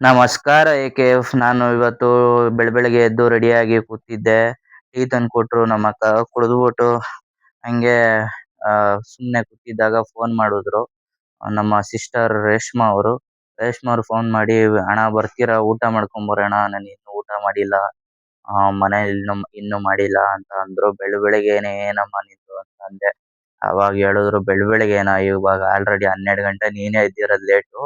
ನಮಸ್ಕಾರ ಎ.ಕೆ.ಎಫ್. ನಾನು ಇವತ್ತು ಬೆಳಗ್ಗೆ ಎದ್ದು ರೆಡಿಯಾಗಿ ಕೂತಿದ್ದೆ. ಟೀ ತಂದ್ಕೊಟ್ರು ನಮ್ಮ ಅಕ್ಕ. ಕುಡಿದ್ಬಿಟ್ಟು ಹಂಗೆ ಸುಮ್ನೆ ಕೂತಿದ್ದಾಗ ಫೋನ್ ಮಾಡಿದ್ರು. ನಮ್ಮ ಸಿಸ್ಟರ್ ರೇಷ್ಮಾ ಅವರು. ರೇಷ್ಮಾ ಅವ್ರು ಫೋನ್ ಮಾಡಿ, "ಅಣ್ಣ ಬರ್ತೀರಾ ಊಟ ಮಾಡ್ಕೊಂಡ್ ಬರೋಣ? ನಾನು ಇನ್ನೂ ಊಟ ಮಾಡಿಲ್ಲ. ಮನೇಲಿ ಇನ್ನೂ ಮಾಡಿಲ್ಲ" ಅಂತ ಅಂದ್ರು. ಬೆಳಗ್ಗೆನೆ ಏನಮ್ಮ ನಿಂದು ಅಂತ ಅಂದೆ. ಅವಾಗ ಹೇಳಿದ್ರು, ಬೆಳಗ್ಗೆನ ಇವಾಗ ಆಲ್ರೆಡಿ 12 ಗಂಟೆ, ನೀನೇ ಎದ್ದಿರೋದ್ ಲೇಟು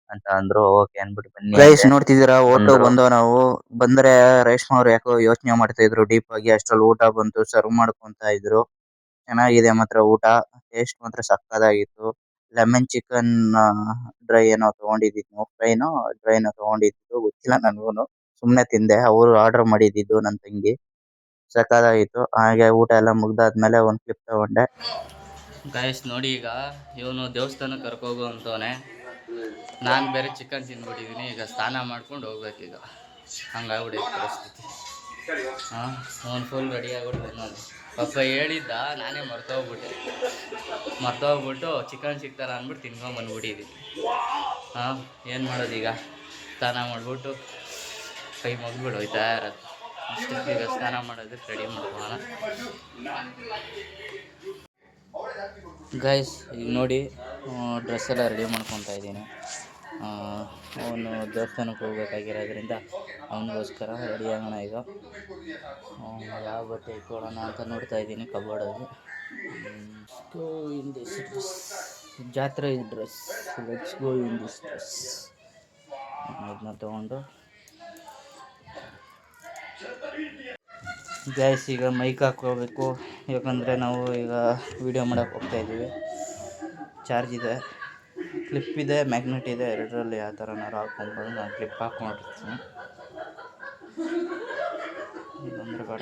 ಅಂತ ಅಂದ್ರು. ಓಕೆ ಅನ್ಬಿಟ್ಟು ಬನ್ನಿ ಗೈಸ್ ನೋಡ್ತಿದ್ದೀರಾ, ಓಟೋ ಬಂದೋ ನಾವು. ಬಂದ್ರೆ ರೇಷ್ಮಾ ಅವ್ರು ಯಾಕೋ ಯೋಚನೆ ಮಾಡ್ತಾ ಇದ್ರು ಡೀಪ್ ಆಗಿ. ಅಷ್ಟ್ರಲ್ಲಿ ಊಟ ಬಂತು, ಸರ್ವ್ ಮಾಡ್ಕೊಂತ ಇದ್ರು. ಚೆನ್ನಾಗಿದೆ ಮಾತ್ರ ಊಟ, ಟೇಸ್ಟ್ ಮಾತ್ರ ಸಕ್ಕತ್ತಾಗಿತ್ತು. ಲೆಮನ್ ಚಿಕನ್ ಡ್ರೈ ಏನೋ ತಗೊಂಡಿದ್ದಿದ್ದು, ಡ್ರೈನೋ ತಗೊಂಡಿದ್ದು ಗೊತ್ತಿಲ್ಲ ನನ್ಗೂನು. ಸುಮ್ನೆ ತಿಂದೆ. ಅವರು ಆರ್ಡರ್ ಮಾಡಿದ್ದು ನನ್ ತಂಗಿ. ಸಕ್ಕತ್ತಾಗಿತ್ತು. ಹಾಗೆ ಊಟ ಎಲ್ಲ ಮುಗ್ದಾದ್ಮೇಲೆ ಒಂದ್ ಕ್ಲಿಪ್ ತಗೊಂಡೆ. ಗಾಯಸ್ ನೋಡಿ, ಈಗ ಇವನು ದೇವಸ್ಥಾನಕ್ಕೆ ಕರ್ಕೋಗು ಅಂತವನೆ. ನಾನು ಬೇರೆ ಚಿಕನ್ ತಿಂದ್ಬಿಟ್ಟಿದ್ದೀನಿ. ಈಗ ಸ್ನಾನ ಮಾಡ್ಕೊಂಡು ಹೋಗ್ಬೇಕೀಗ. ಹಂಗಾಗ್ಬಿಟ್ಟಿದೆ ಪರಿಸ್ಥಿತಿ. ಅವ್ನು ಫುಲ್ ರೆಡಿ ಆಗ್ಬಿಟ್ಟು ನಾನು ಪಾಪ ಹೇಳಿದ್ದ, ನಾನೇ ಮರ್ತೋಗ್ಬಿಟ್ಟು ಚಿಕನ್ ಸಿಗ್ತಾರ ಅಂದ್ಬಿಟ್ಟು ತಿನ್ಕೊಂಬಂದ್ಬಿಟ್ಟಿದ್ದೀನಿ. ಏನು ಮಾಡೋದೀಗ? ಸ್ನಾನ ಮಾಡಿಬಿಟ್ಟು ಕೈ ಮುಗಿದ್ಬಿಟ್ಟು ಹೋಯ್ತಾ ಇರೋದು. ಈಗ ಸ್ನಾನ ಮಾಡೋದಕ್ಕೆ ರೆಡಿ ಮಾಡ್ಕೊಳ್ಳೋಣ. ಗೈಸ್ ಈಗ ನೋಡಿ, ಡ್ರೆಸ್ ಎಲ್ಲ ರೆಡಿ ಮಾಡ್ಕೊತಾ ಇದ್ದೀನಿ. ಅವನು ದೇವಸ್ಥಾನಕ್ಕೆ ಹೋಗ್ಬೇಕಾಗಿರೋದ್ರಿಂದ ಅವನಿಗೋಸ್ಕರ ರೆಡಿ ಆಗೋಣ. ಈಗ ಯಾವ ಬಟ್ಟೆ ಇಟ್ಕೊಳ್ಳೋಣ ಅಂತ ನೋಡ್ತಾ ಇದ್ದೀನಿ ಕಬೋರ್ಡಲ್ಲಿ. ಇನ್ ದಿಸ್ ಡ್ರೆಸ್, ಜಾತ್ರೆ dress, let's go in this dress. ಇದನ್ನ ತೊಗೊಂಡು ಗೈಸ್ ಈಗ ಮೈಕ್ ಹಾಕ್ಕೋಬೇಕು. ಯಾಕಂದರೆ ನಾವು ಈಗ ವಿಡಿಯೋ ಮಾಡೋಕ್ಕೆ ಹೋಗ್ತಾಯಿದ್ದೀವಿ. ಚಾರ್ಜ್ ಇದೆ, ಕ್ಲಿಪ್ ಇದೆ, ಮ್ಯಾಗ್ನೆಟ್ ಇದೆ. ಎರಡರಲ್ಲಿ ಯಾವ ಥರನಾರು ಹಾಕ್ಕೊಬೋದು. ನಾನು ಕ್ಲಿಪ್ ಹಾಕ್ಕೊಂಡಿರ್ತೀನಿ. ಇದಂದರೆ ಬೇಡ,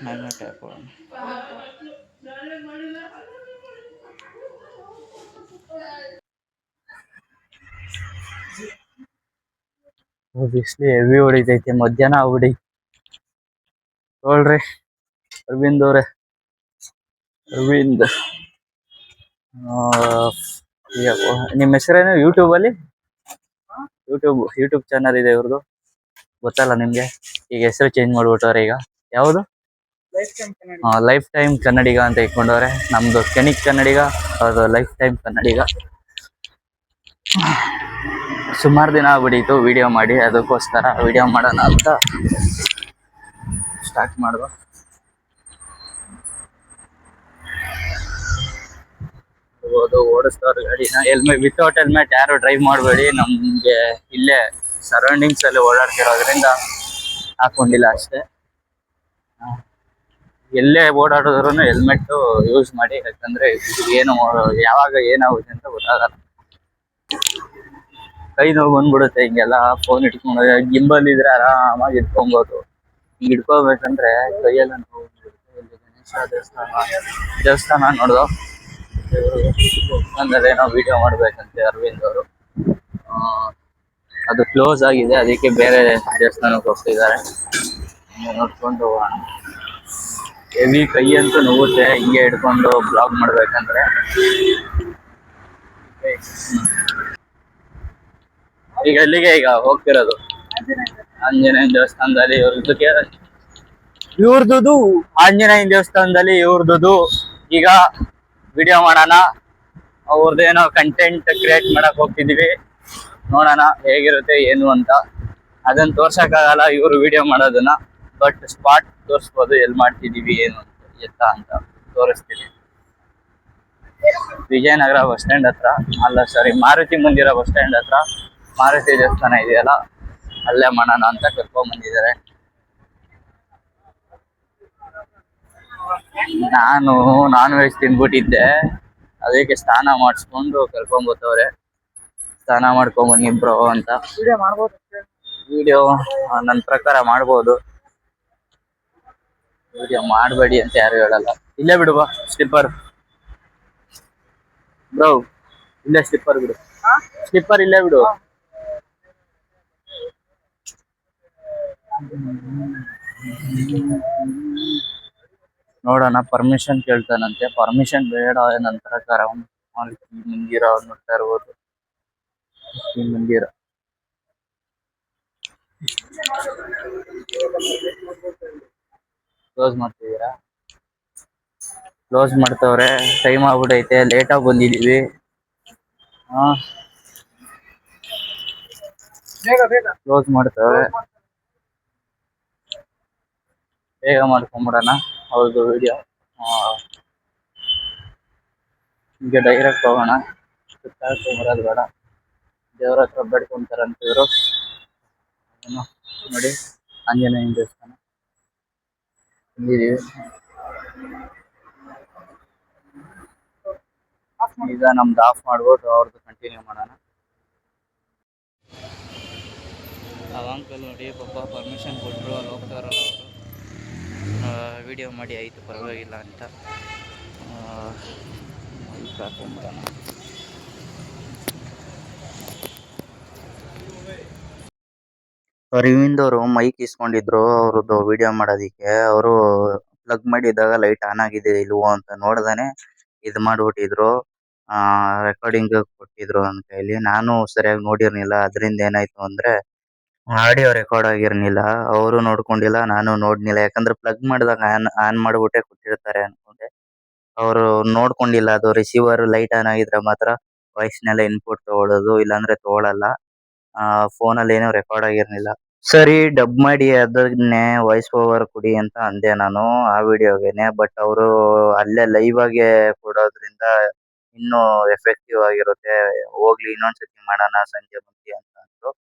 ಮ್ಯಾಗ್ನೆಟ್ ಹಾಕ್ಕೊಳ್ಳೋಣ. ಬಿಸಿಲು ಹೆವಿ ಹೊಡಿತೈತೆ, ಮಧ್ಯಾಹ್ನ ಆಗ್ಬಿಡಿ. ನೋಡ್ರಿ ಅರವಿಂದ್ ಅವ್ರೆ, ಅರವಿಂದ್ ನಿಮ್ಮ ಹೆಸರೇನು? ಯೂಟ್ಯೂಬ್ ಚಾನಲ್ ಇದೆ ಇವ್ರದ್ದು, ಗೊತ್ತಲ್ಲ ನಿಮ್ಗೆ? ಈಗ ಹೆಸರು ಚೇಂಜ್ ಮಾಡ್ಬಿಟ್ಟವ್ರೆ. ಈಗ ಯಾವುದು? ಲೈಫ್ ಟೈಮ್ ಕನ್ನಡಿಗ ಅಂತ ಇಟ್ಕೊಂಡವ್ರೆ. ನಮ್ದು ಕೆಣಿಕ್ ಕನ್ನಡಿಗ, ಅದು ಲೈಫ್ ಟೈಮ್ ಕನ್ನಡಿಗ. ಸುಮಾರು ದಿನ ಆಗ್ಬಿಟ್ಟಿತ್ತು ವಿಡಿಯೋ ಮಾಡಿ, ಅದಕ್ಕೋಸ್ಕರ ವಿಡಿಯೋ ಮಾಡೋಣ ಅಂತ ಸ್ಟಾರ್ಟ್ ಮಾಡುವ. ಓಡಿಸ್ತವ್ರ ಗಾಡಿನ. ವಿತೌಟ್ ಹೆಲ್ಮೆಟ್ ಯಾರು ಡ್ರೈವ್ ಮಾಡಬೇಡಿ. ನಮ್ಗೆ ಇಲ್ಲೇ ಸರೌಂಡಿಂಗ್ಸ್ ಅಲ್ಲಿ ಓಡಾಡ್ತಿರೋದ್ರಿಂದ ಹಾಕೊಂಡಿಲ್ಲ ಅಷ್ಟೇ. ಎಲ್ಲೇ ಓಡಾಡಿದ್ರು ಹೆಲ್ಮೆಟ್ ಯೂಸ್ ಮಾಡಿ. ಯಾಕಂದ್ರೆ ಏನು ಯಾವಾಗ ಏನಾಗುತ್ತೆ ಅಂತ ಗೊತ್ತಾಗಲ್ಲ. ಕೈ ನೋವು ಬಂದ್ಬಿಡುತ್ತೆ ಹಿಂಗೆಲ್ಲ ಫೋನ್ ಇಟ್ಕೊಂಡು. ಗಿಂಬಲ್ ಇದ್ರೆ ಆರಾಮಾಗಿ ಇಟ್ಕೊಬೋದು. ಈಗ ಇಟ್ಕೋಬೇಕಂದ್ರೆ ಕೈಯೆಲ್ಲ ನೋವು ಬಂದ್ಬಿಡುತ್ತೆ. ದೇವಸ್ಥಾನ ನೋಡ್ದು ಏನೋ ವಿಡಿಯೋ ಮಾಡ್ಬೇಕಂತೆ ಅರವಿಂದ್ ಅವರು. ಅದು ಕ್ಲೋಸ್ ಆಗಿದೆ, ಅದಕ್ಕೆ ಬೇರೆ ದೇವಸ್ಥಾನಕ್ಕೆ ಹೋಗ್ತಿದ್ದಾರೆ. ನೋಡ್ಕೊಂಡು ಹೋಗೋಣ. ಹೆವಿ ಕೈ ಅಂತೂ ನೋವುತ್ತೆ ಹಿಂಗೆ ಹಿಡ್ಕೊಂಡು ಬ್ಲಾಗ್ ಮಾಡ್ಬೇಕಂದ್ರೆ. ಈಗ ಎಲ್ಲಿಗೆ ಈಗ ಹೋಗ್ತಿರೋದು? ಆಂಜನೇಯನ ದೇವಸ್ಥಾನದಲ್ಲಿ ಇವ್ರದ್ದು ಆಂಜನೇಯನ ದೇವಸ್ಥಾನದಲ್ಲಿ ಇವ್ರದ್ದು ಈಗ ವಿಡಿಯೋ ಮಾಡೋಣ. ಅವ್ರದ್ದೇನೋ ಕಂಟೆಂಟ್ ಕ್ರಿಯೇಟ್ ಮಾಡಕ್ ಹೋಗ್ತಿದೀವಿ. ನೋಡೋಣ ಹೇಗಿರುತ್ತೆ ಏನು ಅಂತ. ಅದನ್ನ ತೋರ್ಸಕ್ಕಾಗಲ್ಲ ಇವ್ರು ವಿಡಿಯೋ ಮಾಡೋದನ್ನ, ಬಟ್ ಸ್ಪಾಟ್ ತೋರಿಸ್ಬೋದು. ಎಲ್ಲಿ ಮಾಡ್ತಿದೀವಿ ಏನು ಎತ್ತ ಅಂತ ತೋರಿಸ್ತೀವಿ. ವಿಜಯನಗರ ಬಸ್ ಸ್ಟ್ಯಾಂಡ್ ಹತ್ರ, ಅಲ್ಲ ಸಾರಿ, ಮಾರುತಿ ಮಂದಿರ ಬಸ್ ಸ್ಟ್ಯಾಂಡ್ ಹತ್ರ ಮಾರುತಿ ದೇವಸ್ಥಾನ ಇದೆಯಲ್ಲ, ಅಲ್ಲೇ ಮಾಡೋಣ ಅಂತ ಕರ್ಕೊಂಡ್ ಬಂದಿದ್ದಾರೆ. ನಾನು ನಾನ್ ವೆಜ್ ತಿನ್ಬಿಟ್ಟಿದ್ದೆ, ಅದಕ್ಕೆ ಸ್ನಾನ ಮಾಡಿಸ್ಕೊಂಡು ಕರ್ಕೊಂಬತ್ತವ್ರೆ. ಸ್ನಾನ ಮಾಡ್ಕೊಂಬನ್ನಿ ಬ್ರೋ ಅಂತ. ವಿಡಿಯೋ ನನ್ನ ಪ್ರಕಾರ ಮಾಡ್ಬೋದು. ವಿಡಿಯೋ ಮಾಡಬೇಡಿ ಅಂತ ಯಾರು ಹೇಳಲ್ಲ. ಇಲ್ಲೇ ಬಿಡುವ ಸ್ಲಿಪ್ಪರ್ ಬ್ರೋ, ಇಲ್ಲೇ ಸ್ಲಿಪ್ಪರ್ ಬಿಡು. ಸ್ಲಿಪ್ಪರ್ ಇಲ್ಲೇ ಬಿಡು. ನೋಡೋಣ, ಪರ್ಮಿಷನ್ ಕೇಳ್ತಾನಂತೆ. ಪರ್ಮಿಷನ್ ಬೇಡ ನನ್ನ ಪ್ರಕಾರ. ಮಂದಿರ ನೋಡ್ತಾ ಇರ್ಬೋದು, ಮಂದಿರ. ಕ್ಲೋಸ್ ಮಾಡ್ತಿದ್ದೀರಾ? ಕ್ಲೋಸ್ ಮಾಡ್ತವ್ರೆ. ಟೈಮ್ ಆಗ್ಬಿಟ್ಟೈತೆ, ಲೇಟಾಗಿ ಬಂದಿದೀವಿ. ಹಾ, ಕ್ಲೋಸ್ ಮಾಡ್ತವ್ರೆ. ಬೇಗ ಮಾಡ್ಕೊಂಬಿಡೋಣ ಅವ್ರದ್ದು ವಿಡಿಯೋ. ಹೀಗೆ ಡೈರೆಕ್ಟ್ ಹೋಗೋಣ, ಸುತ್ತಾಡ್ಕೊಂಬರೋದು ಬೇಡ. ದೇವ್ರ ಹತ್ರ ಬೇಡ್ಕೊಂತಾರಂತಿದ್ರು. ನೋಡಿ, ಆಂಜನೇಯನ ದೇವಸ್ಥಾನ ಬಂದಿದೀವಿ. ಈಗ ನಮ್ದು ಆಫ್ ಮಾಡ್ಬಿಟ್ಟು ಅವ್ರದ್ದು ಕಂಟಿನ್ಯೂ ಮಾಡೋಣ. ಅಂಕಲ್ ನೋಡಿ ಪಾಪ ಪರ್ಮಿಷನ್ ಕೊಟ್ಟರು, ಅಲ್ಲಿ ಹೋಗ್ತಾರಲ್ಲ ಅವರು, ವಿಡಿಯೋ ಮಾಡಿ ಆಯಿತು ಪರವಾಗಿಲ್ಲ ಅಂತ ಹಾಕೊಂಬಿಡೋಣ. ಅರವಿಂದ್ ಮೈಕ್ ಇಸ್ಕೊಂಡಿದ್ರು ಅವ್ರದ್ದು ವಿಡಿಯೋ ಮಾಡೋದಿಕ್ಕೆ. ಅವರು ಪ್ಲಗ್ ಮಾಡಿದಾಗ ಲೈಟ್ ಆನ್ ಆಗಿದೆ ಇಲ್ವೋ ಅಂತ ನೋಡ್ದಾನೆ ಇದು ಮಾಡ್ಬಿಟ್ಟಿದ್ರು. ರೆಕಾರ್ಡಿಂಗ್ ಕೊಟ್ಟಿದ್ರು ನನ್ನ ಕೈಲಿ. ನಾನು ಸರಿಯಾಗಿ ನೋಡಿರ್ಲಿಲ್ಲ. ಅದರಿಂದ ಏನಾಯ್ತು ಅಂದ್ರೆ ಆಡಿಯೋ ರೆಕಾರ್ಡ್ ಆಗಿರ್ಲಿಲ್ಲ. ಅವರು ನೋಡ್ಕೊಂಡಿಲ್ಲ, ನಾನು ನೋಡ್ಲಿಲ್ಲ. ಯಾಕಂದ್ರೆ ಪ್ಲಗ್ ಮಾಡಿದಾಗ ಆನ್ ಮಾಡ್ಬಿಟ್ಟೆ ಕೊಟ್ಟಿರ್ತಾರೆ ಅನ್ಕೊಂಡೆ. ಅವರು ನೋಡ್ಕೊಂಡಿಲ್ಲ. ಅದು ರಿಸೀವರ್ ಲೈಟ್ ಆನ್ ಆಗಿದ್ರೆ ಮಾತ್ರ ವಾಯ್ಸ್ನೆಲ್ಲ ಇನ್ಪುಟ್ ತಗೊಳ್ಳೋದು, ಇಲ್ಲಾಂದ್ರೆ ತಗೊಳಲ್ಲ. ಫೋನಲ್ಲಿ ಏನೂ ರೆಕಾರ್ಡ್ ಆಗಿರ್ಲಿಲ್ಲ. ಸರಿ, ಡಬ್ ಮಾಡಿ ಅದನ್ನೇ ವಾಯ್ಸ್ ಓವರ್ ಕೊಡಿ ಅಂತ ಅಂದೆ ನಾನು ಆ ವಿಡಿಯೋಗೆನೆ. ಬಟ್ ಅವರು ಅಲ್ಲೇ ಲೈವ್ ಆಗಿ ಕೊಡೋದ್ರಿಂದ ಇನ್ನೂ ಎಫೆಕ್ಟಿವ್ ಆಗಿರುತ್ತೆ. ಹೋಗ್ಲಿ, ಇನ್ನೊಂದ್ಸತಿ ಮಾಡೋಣ ಸಂಜೆ ಮುಂಚೆ ಅಂತ ಅಂದ್ರು.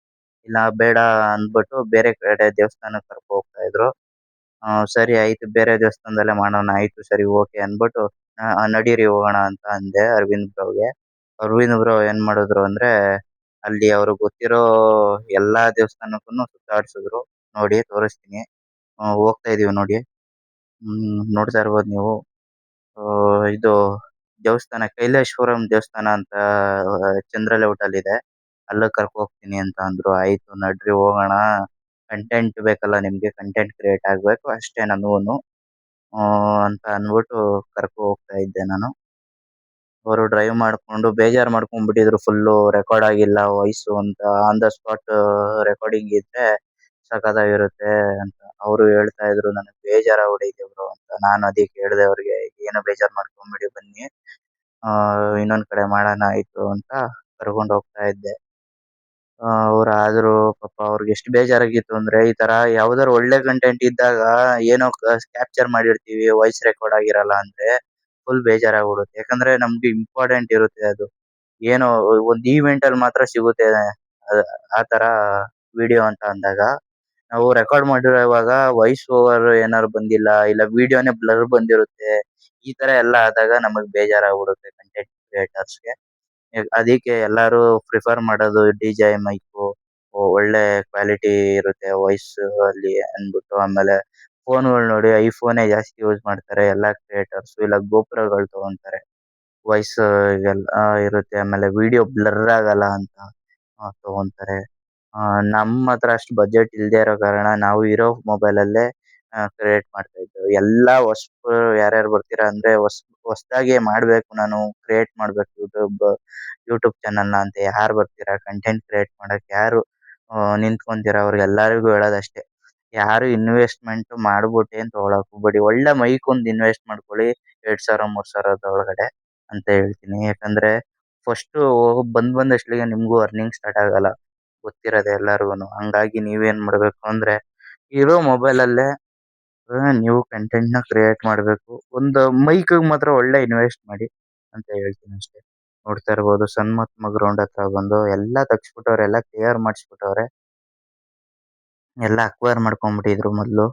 ಇಲ್ಲ ಬೇಡ ಅಂದ್ಬಿಟ್ಟು ಬೇರೆ ಕಡೆ ದೇವಸ್ಥಾನಕ್ಕೆ ಕರ್ಕೊ ಹೋಗ್ತಾ ಇದ್ರು. ಸರಿ ಆಯ್ತು, ಬೇರೆ ದೇವಸ್ಥಾನದಲ್ಲೇ ಮಾಡೋಣ. ಆಯ್ತು ಸರಿ ಓಕೆ ಅಂದ್ಬಿಟ್ಟು ನಡೀರಿ ಹೋಗೋಣ ಅಂತ ಅಂದೆ ಅರವಿಂದ್ ಬ್ರೋಗೆ. ಅರವಿಂದ್ ಬ್ರೋ ಏನ್ ಮಾಡಿದ್ರು ಅಂದ್ರೆ ಅಲ್ಲಿ ಅವ್ರಿಗೆ ಗೊತ್ತಿರೋ ಎಲ್ಲಾ ದೇವಸ್ಥಾನಕ್ಕೂ ಸುತ್ತಾಡ್ಸಿದ್ರು. ನೋಡಿ ತೋರಿಸ್ತೀನಿ. ಹೋಗ್ತಾ ಇದೀವಿ ನೋಡಿ. ನೋಡ್ತಾ ಇರ್ಬೋದು ನೀವು. ಇದು ದೇವಸ್ಥಾನ ಕೈಲೇಶ್ವರಂ ದೇವಸ್ಥಾನ ಅಂತ ಚಂದ್ರ ಲೇಔಟ್ ಅಲ್ಲಿ ಇದೆ. ಅಲ್ಲಿಗ್ ಕರ್ಕೊ ಹೋಗ್ತೀನಿ ಅಂತ ಅಂದ್ರು. ಆಯ್ತು ನಡ್ರಿ ಹೋಗೋಣ, ಕಂಟೆಂಟ್ ಬೇಕಲ್ಲ ನಿಮ್ಗೆ, ಕಂಟೆಂಟ್ ಕ್ರಿಯೇಟ್ ಆಗ್ಬೇಕು ಅಷ್ಟೇ ನನಗೂನು ಅಂತ ಅಂದ್ಬಿಟ್ಟು ಕರ್ಕೊ ಹೋಗ್ತಾ ಇದ್ದೆ ನಾನು. ಅವರು ಡ್ರೈವ್ ಮಾಡ್ಕೊಂಡು ಬೇಜಾರ್ ಮಾಡ್ಕೊಂಡ್ಬಿಟ್ಟಿದ್ರು. ಫುಲ್ಲು ರೆಕಾರ್ಡ್ ಆಗಿಲ್ಲ ವಾಯ್ಸು ಅಂತ. ಆನ್ ದ ಸ್ಪಾಟ್ ರೆಕಾರ್ಡಿಂಗ್ ಇದ್ರೆ ಸಖತ್ತಾಗಿರುತ್ತೆ ಅಂತ ಅವರು ಹೇಳ್ತಾ ಇದ್ರು. ನನಗೆ ಬೇಜಾರಾಗ್ಬಿಟ್ಟೈತೆ ಬ್ರೋ ಅಂತ. ನಾನು ಅದಕ್ಕೆ ಹೇಳ್ದೆ ಅವ್ರಿಗೆ, ಏನು ಬೇಜಾರ್ ಮಾಡ್ಕೊಂಬಿಡಿ ಬನ್ನಿ, ಇನ್ನೊಂದ್ ಕಡೆ ಮಾಡೋಣ ಆಯ್ತು ಅಂತ ಕರ್ಕೊಂಡು ಹೋಗ್ತಾ ಇದ್ದೆ. ಅವ್ರಾದ್ರು ಪಾಪ ಅವ್ರಿಗೆ ಎಷ್ಟು ಬೇಜಾರಾಗಿತ್ತು ಅಂದ್ರೆ, ಈ ತರ ಯಾವ್ದಾರು ಒಳ್ಳೆ ಕಂಟೆಂಟ್ ಇದ್ದಾಗ ಏನೋ ಕ್ಯಾಪ್ಚರ್ ಮಾಡಿರ್ತೀವಿ, ವಾಯ್ಸ್ ರೆಕಾರ್ಡ್ ಆಗಿರಲ್ಲ ಅಂದ್ರೆ ಫುಲ್ ಬೇಜಾರಾಗ್ಬಿಡುತ್ತೆ. ಯಾಕಂದ್ರೆ ನಮ್ಗೆ ಇಂಪಾರ್ಟೆಂಟ್ ಇರುತ್ತೆ ಅದು. ಏನೋ ಒಂದ್ ಈವೆಂಟ್ ಅಲ್ಲಿ ಮಾತ್ರ ಸಿಗುತ್ತೆ ಆ ತರ ವಿಡಿಯೋ ಅಂತ ಅಂದಾಗ. ನಾವು ರೆಕಾರ್ಡ್ ಮಾಡಿರುವಾಗ ವಾಯ್ಸ್ ಓವರ್ ಏನಾದ್ರು ಬಂದಿಲ್ಲ, ಇಲ್ಲ ವಿಡಿಯೋನೇ ಬ್ಲರ್ ಬಂದಿರುತ್ತೆ, ಈ ತರ ಎಲ್ಲ ಆದಾಗ ನಮಗ್ ಬೇಜಾರಾಗ್ಬಿಡುತ್ತೆ ಕಂಟೆಂಟ್ ಕ್ರಿಯೇಟರ್ಸ್ಗೆ. ಅದಕ್ಕೆ ಎಲ್ಲಾರು ಪ್ರಿಫರ್ ಮಾಡೋದು ಡಿಜೆ ಮೈಕು, ಒಳ್ಳೆ ಕ್ವಾಲಿಟಿ ಇರುತ್ತೆ ವಾಯ್ಸ್ ಅಲ್ಲಿ ಅಂದ್ಬಿಟ್ಟು. ಆಮೇಲೆ ಫೋನ್ಗಳು ನೋಡಿ, ಐಫೋನೇ ಜಾಸ್ತಿ ಯೂಸ್ ಮಾಡ್ತಾರೆ ಎಲ್ಲಾ ಕ್ರಿಯೇಟರ್ಸ್. ಇಲ್ಲ ಗೋಪುರಗಳು ತಗೊಂತಾರೆ, ವಾಯ್ಸ್ ಎಲ್ಲ ಇರುತ್ತೆ. ಆಮೇಲೆ ವಿಡಿಯೋ ಬ್ಲರ್ ಆಗಲ್ಲ ಅಂತ ತಗೊಂತಾರೆ. ನಮ್ಮ ಹತ್ರ ಅಷ್ಟು ಬಜೆಟ್ ಇಲ್ದೇ ಇರೋ ಕಾರಣ ನಾವು ಇರೋ ಮೊಬೈಲ್ ಅಲ್ಲೇ ಕ್ರಿಯೇಟ್ ಮಾಡ್ತಾ ಇದ್ದೇವೆ. ಎಲ್ಲಾ ಹೊಸಬ್ರು ಯಾರ್ಯಾರು ಬರ್ತೀರಾ ಅಂದ್ರೆ, ಹೊಸದಾಗಿ ಮಾಡ್ಬೇಕು, ನಾನು ಕ್ರಿಯೇಟ್ ಮಾಡ್ಬೇಕು ಯೂಟ್ಯೂಬ್ ಚಾನಲ್ನ ಅಂತ ಯಾರು ಬರ್ತೀರಾ, ಕಂಟೆಂಟ್ ಕ್ರಿಯೇಟ್ ಮಾಡಕ್ ಯಾರು ನಿಂತ್ಕೊಂತೀರಾ, ಅವ್ರಿಗೆಲ್ಲರಿಗೂ ಹೇಳೋದಷ್ಟೇ, ಯಾರು ಇನ್ವೆಸ್ಟ್ಮೆಂಟ್ ಮಾಡ್ಬಿಟ್ಟು ಏನ್ ತಗೊಳಕ್ ಹೋಗ್ಬೇಡಿ. ಒಳ್ಳೆ ಮೈಕ್ ಒಂದ್ ಇನ್ವೆಸ್ಟ್ ಮಾಡ್ಕೊಳ್ಳಿ 2000 3000 ಒಳಗಡೆ ಅಂತ ಹೇಳ್ತೀನಿ. ಯಾಕಂದ್ರೆ ಫಸ್ಟ್ ಬಂದಷ್ಟಲಿಗೆ ನಿಮ್ಗೂ ಅರ್ನಿಂಗ್ ಸ್ಟಾರ್ಟ್ ಆಗಲ್ಲ, ಗೊತ್ತಿರೋದೆ ಎಲ್ಲಾರ್ಗುನು. ಹಂಗಾಗಿ ನೀವೇನ್ ಮಾಡ್ಬೇಕು ಅಂದ್ರೆ ಇರೋ ಮೊಬೈಲ್ ಅಲ್ಲೇ ನೀವು ಕಂಟೆಂಟ್ ನ ಕ್ರಿಯೇಟ್ ಮಾಡ್ಬೇಕು. ಒಂದು ಮೈಕ್ ಮಾತ್ರ ಒಳ್ಳೆ ಇನ್ವೆಸ್ಟ್ ಮಾಡಿ ಅಂತ ಹೇಳ್ತೀನಿ ಅಷ್ಟೇ. ನೋಡ್ತಾ ಇರ್ಬೋದು, ಸನ್ಮಾತ್ಮ ಗ್ರೌಂಡ್ ಹತ್ರ ಬಂದು ಎಲ್ಲಾ ತಗ್ಸ್ಬಿಟ್ಟವ್ರೆ, ಎಲ್ಲ ಕ್ಲಿಯರ್ ಮಾಡಿಸ್ಬಿಟ್ಟವ್ರೆ. ಎಲ್ಲ ಅಕ್ವೈರ್ ಮಾಡ್ಕೊಂಡ್ಬಿಟ್ಟಿದ್ರು ಮೊದ್ಲು,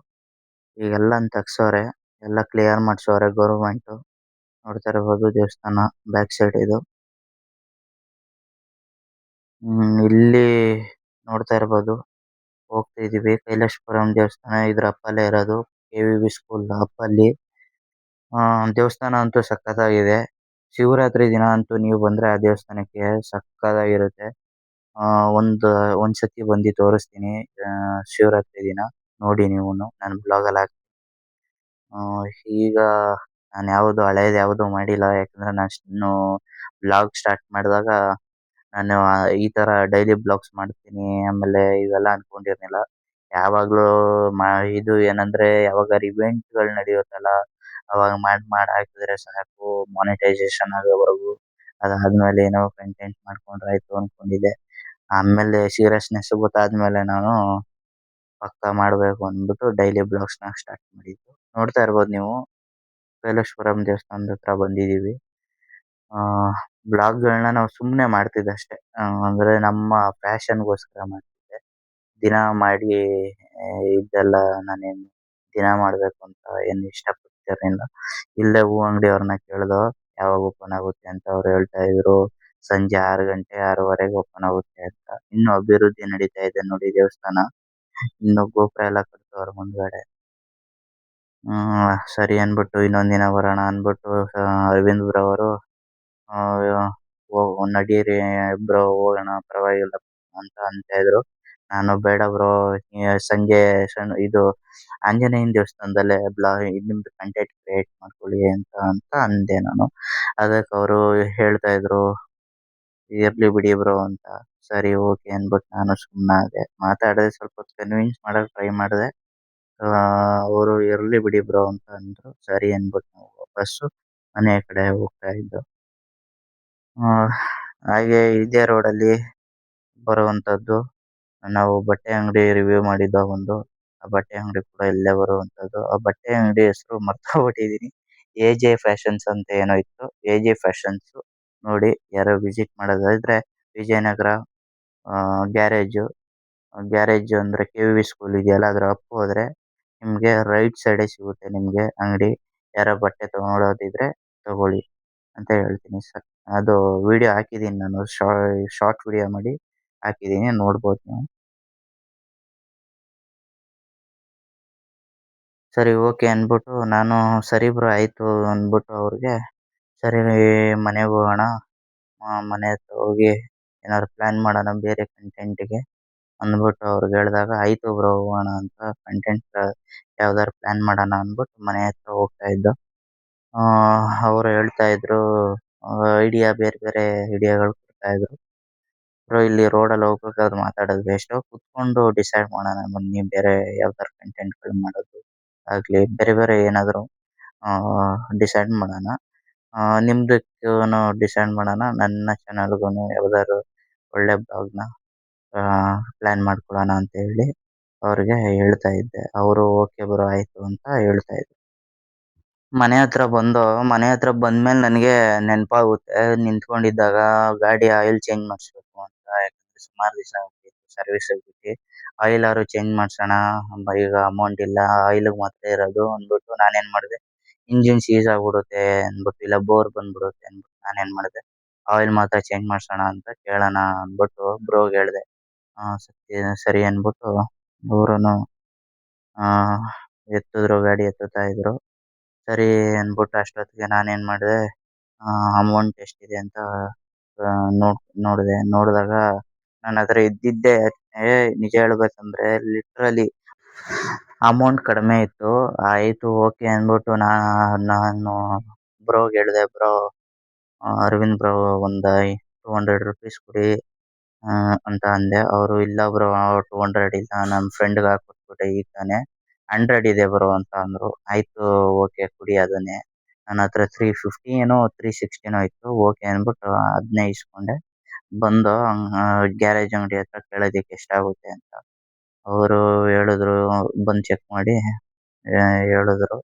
ಈಗೆಲ್ಲ ತಗ್ಸವ್ರೆ, ಎಲ್ಲ ಕ್ಲಿಯರ್ ಮಾಡ್ಸವ್ರೆ ಗೌರ್ಮೆಂಟ್. ನೋಡ್ತಾ ಇರ್ಬೋದು ದೇವಸ್ಥಾನ ಬ್ಯಾಕ್ ಸೈಡ್ ಇದು. ಇಲ್ಲಿ ನೋಡ್ತಾ ಇರ್ಬೋದು, ಹೋಗ್ತಾ ಇದೀವಿ ಕೈಲಾಸಪುರಂ ದೇವಸ್ಥಾನ. ಇದ್ರ ಅಪ್ಪಲ್ಲೇ ಇರೋದು KVB ಸ್ಕೂಲ್ ಅಪ್ಪಲ್ಲಿ. ದೇವಸ್ಥಾನ ಅಂತೂ ಸಖತ್ತಾಗಿದೆ. ಶಿವರಾತ್ರಿ ದಿನ ಅಂತೂ ನೀವು ಬಂದ್ರೆ ಆ ದೇವಸ್ಥಾನಕ್ಕೆ ಸಖತ್ತಾಗಿರುತ್ತೆ. ಒಂದ್ಸತಿ ಬಂದು ತೋರಿಸ್ತೀನಿ ಶಿವರಾತ್ರಿ ದಿನ, ನೋಡಿ ನೀವುನು. ನಾನು ಬ್ಲಾಗ್ ಅಲ್ಲಿ ಹಾಕ್ತೀನಿ. ಈಗ ನಾನು ಯಾವುದು ಹಳೇದು ಯಾವುದು ಮಾಡಿಲ್ಲ. ಯಾಕಂದ್ರೆ ನಾನು ಬ್ಲಾಗ್ ಸ್ಟಾರ್ಟ್ ಮಾಡಿದಾಗ ನಾನು ಈ ತರ ಡೈಲಿ ಬ್ಲಾಗ್ಸ್ ಮಾಡ್ತೀನಿ ಆಮೇಲೆ ಇವೆಲ್ಲ ಅನ್ಕೊಂಡಿರ್ಲಿಲ್ಲ. ಯಾವಾಗ್ಲೂ ಮಾ ಇದು ಏನಂದ್ರೆ ಯಾವಾಗಾರ ಇವೆಂಟ್‌ಗಳು ನಡೆಯುತ್ತಲ್ಲ ಅವಾಗ ಮಾಡ್ ಹಾಕಿದ್ರೆ ಸಾಕು ಮಾನಿಟೈಸೇಷನ್ ಆಗೋವರೆಗೂ. ಅದಾದ್ಮೇಲೆ ಏನೋ ಕಂಟೆಂಟ್ ಮಾಡ್ಕೊಂಡ್ರೆ ಆಯ್ತು ಅನ್ಕೊಂಡಿದ್ದೆ. ಆಮೇಲೆ ಸೀರಿಯಸ್ನೆಸ್ ಗೊತ್ತಾದ್ಮೇಲೆ ನಾನು ಪಕ್ಕಾ ಮಾಡ್ಬೇಕು ಅಂದ್ಬಿಟ್ಟು ಡೈಲಿ ಬ್ಲಾಗ್ಸ್‌ನ ಸ್ಟಾರ್ಟ್ ಮಾಡಿದ್ದು. ನೋಡ್ತಾ ಇರ್ಬೋದು ನೀವು ಕೈಲೇಶ್ವರಂ ದೇವಸ್ಥಾನದ ಹತ್ರ ಬಂದಿದೀವಿ. ಆ ಬ್ಲಾಗ್‌ಗಳನ್ನ ನಾವು ಸುಮ್ನೆ ಮಾಡ್ತಿದ್ದಷ್ಟೇ. ಅಂದ್ರೆ ನಮ್ಮ ಪ್ಯಾಷನ್‌ಗೋಸ್ಕರ ಮಾಡ್ತಿದ್ದೆ. ದಿನ ಮಾಡಿ ಇದೆಲ್ಲ ನಾನೇನು ದಿನ ಮಾಡ್ಬೇಕು ಅಂತ ಏನು ಇಷ್ಟಪಡ್ತಿರ್ಲಿಲ್ಲ. ಇಲ್ಲೇ ಹೂ ಅಂಗಡಿಯವ್ರನ್ನ ಕೇಳ್ದೋ ಯಾವಾಗ ಓಪನ್ ಆಗುತ್ತೆ ಅಂತ ಅವ್ರು ಹೇಳ್ತಾ ಇದ್ರು ಸಂಜೆ 6 ಗಂಟೆ 6:30ಗೆ ಓಪನ್ ಆಗುತ್ತೆ ಅಂತ. ಇನ್ನು ಅಭಿವೃದ್ಧಿ ನಡೀತಾ ಇದೆ ನೋಡಿ ದೇವಸ್ಥಾನ. ಇನ್ನು ಗೋಪುರ ಎಲ್ಲ ಕಟ್ತವ್ರೆ ಮುಂದ್ಗಡೆ. ಸರಿ ಅನ್ಬಿಟ್ಟು ಇನ್ನೊಂದ್ ದಿನ ಬರೋಣ ಅನ್ಬಿಟ್ಟು ಅರವಿಂದ್ ಬ್ರೋ ಅವರು ನಡೀರಿ ಬ್ರೋ ಹೋಗೋಣ ಪರವಾಗಿಲ್ಲ ಅಂತ ಅಂತ ಇದ್ರು. ನಾನು ಬೇಡ ಬ್ರೋ ಸಂಜೆ ಇದು ಆಂಜನೇಯನ ದೇವಸ್ಥಾನದಲ್ಲೇ ನಿಮ್ದು ಕಂಟೆಂಟ್ ಕ್ರಿಯೇಟ್ ಮಾಡ್ಕೊಳ್ಳಿ ಅಂತ ಅಂದೆ ನಾನು. ಅದಕ್ಕೆ ಅವರು ಹೇಳ್ತಾ ಇದ್ರು ಇರ್ಲಿ ಬಿಡಿ ಬ್ರೋ ಅಂತ. ಸರಿ ಓಕೆ ಅನ್ಬಿಟ್ಟು ನಾನು ಸುಮ್ಮನಾದೆ. ಮಾತಾಡಿದೆ ಸ್ವಲ್ಪ ಹೊತ್ತು ಕನ್ವಿನ್ಸ್ ಮಾಡಕ್ ಟ್ರೈ ಮಾಡಿದೆ. ಅವರು ಇರ್ಲಿ ಬಿಡಿ ಬ್ರೋ ಅಂತ ಅಂದ್ರು. ಸರಿ ಅನ್ಬಿಟ್ಟು ನಾವು ವಾಪಸ್ಸು ಮನೆ ಕಡೆ ಹೋಗ್ತಾ ಇದ್ದು. ಹಾಗೆ ಇದೇ ರೋಡಲ್ಲಿ ಬರುವಂತದ್ದು ನಾವು ಬಟ್ಟೆ ಅಂಗಡಿ ರಿವ್ಯೂ ಮಾಡಿದ್ದ ಒಂದು. ಆ ಬಟ್ಟೆ ಅಂಗಡಿ ಕೂಡ ಇಲ್ಲೇ ಬರುವಂತದ್ದು. ಆ ಬಟ್ಟೆ ಅಂಗಡಿ ಹೆಸರು ಮರ್ತೋಗ್ಬಿಟ್ಟಿದೀನಿ. ಎಜೆ ಫ್ಯಾಷನ್ಸ್ ಅಂತ ಏನೋ ಇತ್ತು. ಎಜೆ ಫ್ಯಾಷನ್ಸ್ ನೋಡಿ ಯಾರೋ ವಿಸಿಟ್ ಮಾಡೋದಾದ್ರೆ ವಿಜಯನಗರ ಗ್ಯಾರೇಜು. ಗ್ಯಾರೇಜ್ ಅಂದ್ರೆ ಕೆವಿವಿ ಸ್ಕೂಲ್ ಇದೆಯಲ್ಲ ಅದ್ರ ಅಪ್ ಹೋದ್ರೆ ನಿಮ್ಗೆ ರೈಟ್ ಸೈಡೇ ಸಿಗುತ್ತೆ ನಿಮ್ಗೆ ಅಂಗಡಿ. ಯಾರೋ ಬಟ್ಟೆ ತಗೊಳೋದಿದ್ರೆ ತಗೊಳ್ಳಿ ಅಂತ ಹೇಳ್ತೀನಿ ಸರ್. ಅದು ವಿಡಿಯೋ ಹಾಕಿದೀನಿ ನಾನು ಶಾರ್ಟ್ ವಿಡಿಯೋ ಮಾಡಿ ಹಾಕಿದೀನಿ ನೋಡ್ಬೋದು ನೀವು. ಸರಿ ಓಕೆ ಅಂದ್ಬಿಟ್ಟು ನಾನು ಸರಿ ಬ್ರೋ ಆಯ್ತು ಅಂದ್ಬಿಟ್ಟು ಅವ್ರಿಗೆ ಸರಿ ಮನೆಗೆ ಹೋಗೋಣ. ಮನೆ ಹತ್ರ ಹೋಗಿ ಏನಾದ್ರು ಪ್ಲಾನ್ ಮಾಡೋಣ ಬೇರೆ ಕಂಟೆಂಟ್‌ಗೆ ಅಂದ್ಬಿಟ್ಟು ಅವ್ರಿಗೆ ಹೇಳಿದಾಗ ಆಯ್ತು ಬ್ರೋ ಹೋಗೋಣ ಅಂತ ಕಂಟೆಂಟ್ ಯಾವ್ದಾದ್ರು ಪ್ಲಾನ್ ಮಾಡೋಣ ಅಂದ್ಬಿಟ್ಟು ಮನೆ ಹತ್ರ ಹೋಗ್ತಾ ಇದ್ದು. ಅವರು ಹೇಳ್ತಾ ಇದ್ರು ಐಡಿಯಾ ಬೇರೆ ಬೇರೆ ಐಡಿಯಾಗಳು ಕೊಡ್ತಾ ಇದ್ರು. ಬ್ರೋ ಇಲ್ಲಿ ರೋಡಲ್ಲಿ ಹೋಗ್ಬೇಕಾದ್ರೆ ಮಾತಾಡೋದು ವೇಸ್ಟು. ಕುತ್ಕೊಂಡು ಡಿಸೈಡ್ ಮಾಡೋಣ ಬನ್ನಿ ಬೇರೆ ಯಾವ್ದಾದ್ರು ಕಂಟೆಂಟ್‌ಗಳು ಮಾಡೋದು ಆಗ್ಲಿ ಬೇರೆ ಬೇರೆ ಏನಾದ್ರು ಡಿಸೈಡ್ ಮಾಡೋಣ. ನಿಮ್ದಕ್ಕೂನು ಡಿಸೈಡ್ ಮಾಡೋಣ. ನನ್ನ ಚಾನಲ್‌ಗೂನು ಯಾವ್ದಾದ್ರು ಒಳ್ಳೆ ಬ್ಲಾಗ್‌ನ ಪ್ಲಾನ್ ಮಾಡ್ಕೊಳ್ಳೋಣ ಅಂತ ಹೇಳಿ ಅವ್ರಿಗೆ ಹೇಳ್ತಾ ಇದ್ದೆ. ಅವರು ಓಕೆ ಬ್ರೋ ಆಯ್ತು ಅಂತ ಹೇಳ್ತಾ ಇದ್ರು. ಮನೆ ಹತ್ರ ಬಂದ್ಮೇಲೆ ನನಗೆ ನೆನಪಾಗುತ್ತೆ ನಿಂತ್ಕೊಂಡಿದ್ದಾಗ ಗಾಡಿ ಆಯಿಲ್ ಚೇಂಜ್ ಮಾಡಿಸ್ಬೇಕು ಅಂತ. ಯಾಕಂದ್ರೆ ಸುಮಾರು ದಿವಸ ಆಗ್ಬಿಟ್ಟಿತ್ತು ಸರ್ವಿಸ್‌ಗೆ ಬಿಟ್ಟು. ಆಯಿಲಾದ್ರು ಚೇಂಜ್ ಮಾಡ್ಸೋಣ ಈಗ ಅಮೌಂಟ್ ಇಲ್ಲ ಆಯಿಲ್‌ಗೆ ಮಾತ್ರ ಇರೋದು ಅಂದ್ಬಿಟ್ಟು ನಾನೇನ್ ಮಾಡಿದೆ ಇಂಜಿನ್ ಸೀಸ್ ಆಗ್ಬಿಡುತ್ತೆ ಅಂದ್ಬಿಟ್ಟು ಇಲ್ಲ ಬೋರ್ ಬಂದ್ಬಿಡುತ್ತೆ ಅಂದ್ಬಿಟ್ಟು ನಾನೇನ್ ಮಾಡಿದೆ ಆಯಿಲ್ ಮಾತ್ರ ಚೇಂಜ್ ಮಾಡ್ಸೋಣ ಅಂತ ಕೇಳೋಣ ಅಂದ್ಬಿಟ್ಟು ಬ್ರೋಗೆ ಹೇಳಿದೆ. ಸರಿ ಅಂದ್ಬಿಟ್ಟು ಅವರುನು ಎತ್ತಿದ್ರು ಗಾಡಿ ಎತ್ತುತ್ತಾ ಇದ್ರು. ಸರಿ ಅಂದ್ಬಿಟ್ಟು ಅಷ್ಟೊತ್ತಿಗೆ ನಾನೇನ್ ಮಾಡಿದೆ ಅಮೌಂಟ್ ಎಷ್ಟಿದೆ ಅಂತ ನೋಡಿದೆ. ನೋಡಿದಾಗ ನನ್ನ ಹತ್ರ ಇದ್ದಿದ್ದೇ ನಿಜ ಹೇಳ್ಬೇಕಂದ್ರೆ ಲಿಟ್ರಲಿ ಅಮೌಂಟ್ ಕಡಿಮೆ ಇತ್ತು. ಆಯ್ತು ಓಕೆ ಅಂದ್ಬಿಟ್ಟು ನಾನು ಬ್ರೋಗೆ ಹೇಳಿದೆ ಬ್ರೋ ಅರವಿಂದ್ ಬ್ರೋ ಒಂದು ₹200 ಕೊಡಿ ಅಂತ ಅಂದೆ. ಅವರು ಇಲ್ಲ ಬ್ರೋ 200 ಇಲ್ಲ ನನ್ನ ಫ್ರೆಂಡ್‌ಗೆ ಹಾಕ್ಕೊಟ್ಬಿಟ್ಟೆ ಈಗ ತಾನೆ 100 ಇದೆ ಬ್ರೋ ಅಂತ ಅಂದ್ರು. ಆಯ್ತು ಓಕೆ ಕೊಡಿ ಅದನ್ನೇ. ನನ್ನ ಹತ್ರ 350 ಏನೋ 360 ಏನೋ ಇತ್ತು. ಓಕೆ ಅಂದ್ಬಿಟ್ಟು ಅದನ್ನೇ ಇಸ್ಕೊಂಡೆ. ಬಂದು ಗ್ಯಾರೇಜ್ ಅಂಗಡಿ ಹತ್ರ ಕೇಳೋದಕ್ಕೆ ಎಷ್ಟಾಗುತ್ತೆ ಅಂತ. ಅವರು ಹೇಳಿದ್ರು ಬಂದು ಚೆಕ್ ಮಾಡಿ ಹೇಳಿದ್ರು.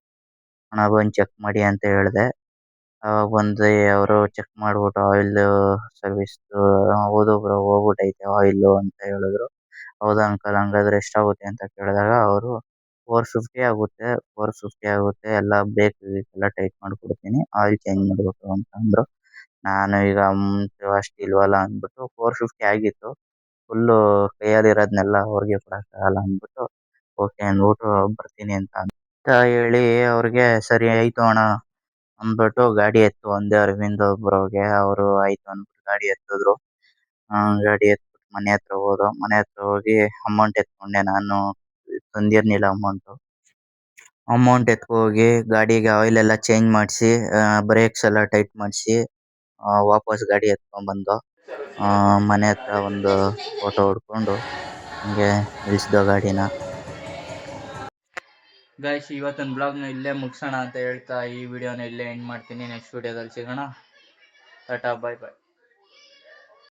ಅಣ್ಣ ಬಂದು ಚೆಕ್ ಮಾಡಿ ಅಂತ ಹೇಳಿದೆ. ಅವಾಗ ಬಂದು ಅವರು ಚೆಕ್ ಮಾಡ್ಬಿಟ್ಟು ಆಯಿಲ್ ಸರ್ವಿಸ್‌ದು ಹೌದು ಬ್ರೋ ಹೋಗ್ಬಿಟ್ಟೈತೆ ಆಯಿಲು ಅಂತ ಹೇಳಿದ್ರು. ಹೌದಾ ಅಂಕಲ್ ಹಂಗಾದ್ರೆ ಎಷ್ಟಾಗುತ್ತೆ ಅಂತ ಕೇಳಿದಾಗ ಅವರು 450 ಆಗುತ್ತೆ 450 ಆಗುತ್ತೆ ಎಲ್ಲ ಬ್ರೇಕ್ ಗೀಕ್ ಎಲ್ಲ ಟೈಟ್ ಮಾಡ್ಕೊಡ್ತೀನಿ ಆಯಿಲ್ ಚೇಂಜ್ ಮಾಡ್ಬೇಕು ಅಂತ ಅಂದ್ರು. ನಾನು ಈಗ ಅಮೌಂಟ್ ಅಷ್ಟಿಲ್ವಲ್ಲ ಅಂದ್ಬಿಟ್ಟು 450 ಆಗಿತ್ತು. ಫುಲ್ಲು ಕೈಯಲ್ಲಿರೋದ್ನೆಲ್ಲ ಅವ್ರಿಗೆ ಕೊಡಕ್ಕಾಗಲ್ಲ ಅಂದ್ಬಿಟ್ಟು ಓಕೆ ಅಂದ್ಬಿಟ್ಟು ಬರ್ತೀನಿ ಅಂತ ಹೇಳಿ ಅವ್ರಿಗೆ ಸರಿ ಆಯ್ತು ಅಣ್ಣ ಅಂದ್ಬಿಟ್ಟು ಗಾಡಿ ಎತ್ತು ಅಂದೆ ಅರವಿಂದ್ ಬ್ರೋಗೆ. ಅವರು ಆಯ್ತು ಅಂದ್ಬಿಟ್ಟು ಗಾಡಿ ಎತ್ತಿದ್ರು. ಗಾಡಿ ಎತ್ಬಿಟ್ಟು ಮನೆ ಹತ್ರ ಹೋದ್ರು. ಮನೆ ಹತ್ರ ಹೋಗಿ ಅಮೌಂಟ್ ಎತ್ಕೊಂಡೆ ನಾನು ತಂದಿರ್ಲಿಲ್ಲ ಅಮೌಂಟು. ಅಮೌಂಟ್ ಎತ್ಕೊ ಹೋಗಿ ಗಾಡಿಗೆ ಆಯಿಲ್ ಎಲ್ಲ ಚೇಂಜ್ ಮಾಡಿಸಿ ಬ್ರೇಕ್ಸ್ ಎಲ್ಲ ಟೈಟ್ ಮಾಡಿಸಿ ವಾಪಸ್ ಗಾಡಿ ಎತ್ಕೊಂಡ್ ಬಂದು ಮನೆ ಹತ್ರ ಒಂದು ಫೋಟೋ ಹೊಡ್ಕೊಂಡು ಹಂಗೆ ನಿಲ್ಸಿದೋ ಗಾಡಿನ. ಗೈಸ್, ಇವತ್ತಿನ ಬ್ಲಾಗ್ನ ಇಲ್ಲೇ ಮುಗಿಸೋಣ ಅಂತ ಹೇಳ್ತಾ ಈ ವಿಡಿಯೋನ ಇಲ್ಲೇ ಎಂಡ್ ಮಾಡ್ತೀನಿ. ನೆಕ್ಸ್ಟ್ ವಿಡಿಯೋದಲ್ಲಿ ಸಿಗೋಣ. ಟಾಟಾ, ಬಾಯ್ ಬಾಯ್.